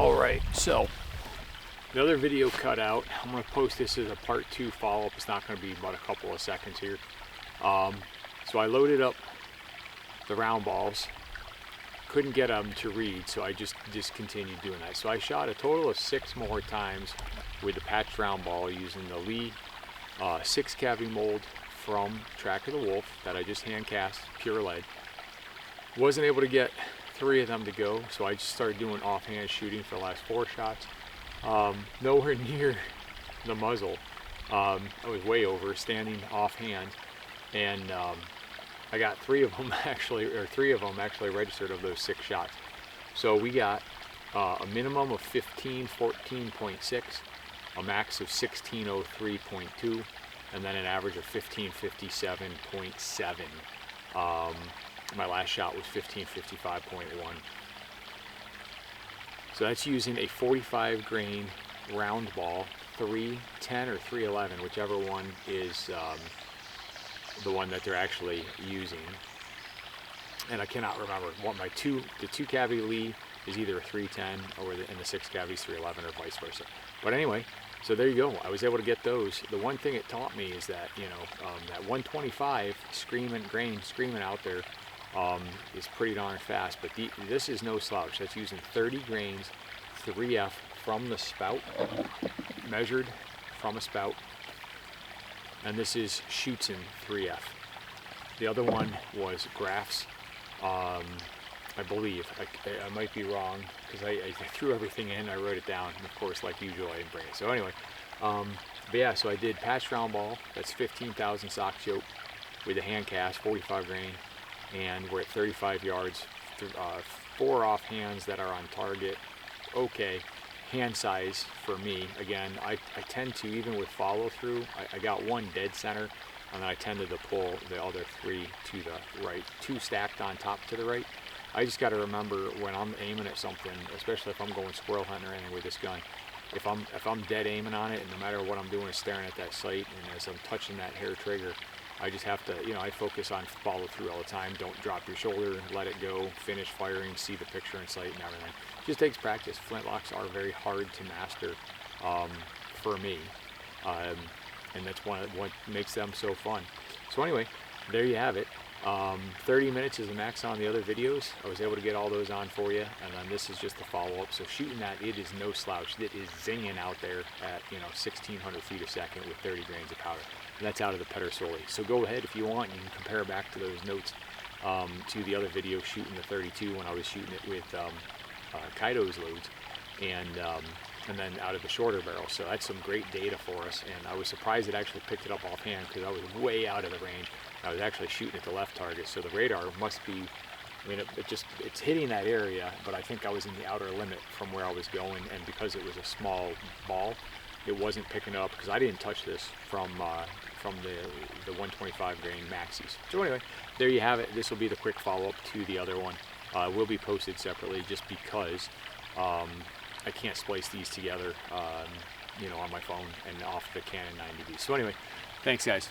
Alright, so the other video cut out. I'm going to post this as a part 2 follow-up. It's not going to be but a couple of seconds here. So I loaded up the round balls. Couldn't get them to read, so I just discontinued doing that. So I shot a total of 6 more times with the patched round ball using the Lee 6 cavity mold from Track of the Wolf that I just hand cast, pure lead. Wasn't able to get 3 of them to go, so I just started doing offhand shooting for the last 4 shots. Nowhere near the muzzle. I was way over, standing offhand, and I got 3 of them actually registered of those 6 shots. So we got a minimum of 1514.6, a max of 1603.2, and then an average of 1557.7. My last shot was 1555.1. So that's using a 45 grain round ball, 310 or 311, whichever one is the one that they're actually using. And I cannot remember what the 2 cavity Lee is either a 310 or and the 6 cavity is 311 or vice versa. But anyway, so there you go. I was able to get those. The one thing it taught me is that, you know, that 125 screaming out there is pretty darn fast. But this is no slouch. That's using 30 grains, 3F from the spout, measured from a spout. And this is Schutzen 3F. The other one was Graphs. I believe, I might be wrong, because I threw everything in, I wrote it down, and of course, like usual, I didn't bring it. So anyway, but yeah, so I did patch round ball, that's 15,000 sock choke with a hand cast, 45 grain, and we're at 35 yards, 4 off hands that are on target, okay, hand size for me. Again, I tend to, even with follow through, I got 1 dead center, and then I tended to pull the other 3 to the right, 2 stacked on top to the right. I just got to remember when I'm aiming at something, especially if I'm going squirrel hunting or anything with this gun, if I'm dead aiming on it, and no matter what I'm doing is staring at that sight, and as I'm touching that hair trigger, I just have to, you know, I focus on follow through all the time. Don't drop your shoulder, let it go, finish firing, see the picture in sight and everything. It just takes practice. Flintlocks are very hard to master for me, and that's what makes them so fun. So anyway, there you have it. 30 minutes is the max on the other videos. I was able to get all those on for you, and then this is just the follow-up. So shooting that, it is no slouch. It is zinging out there at, you know, 1,600 feet a second with 30 grains of powder, and that's out of the Pedersoli. So go ahead if you want, you can compare back to those notes to the other video shooting the 32 when I was shooting it with Kaido's loads, and then out of the shorter barrel. So that's some great data for us, and I was surprised it actually picked it up offhand because I was way out of the range. I was actually shooting at the left target, so the radar must be, I mean, it's hitting that area, but I think I was in the outer limit from where I was going, and because it was a small ball, it wasn't picking up, because I didn't touch this from the 125 grain maxis. So anyway, there you have it. This will be the quick follow-up to the other one. Will be posted separately just because I can't splice these together, you know, on my phone and off the Canon 90D. So anyway, thanks guys.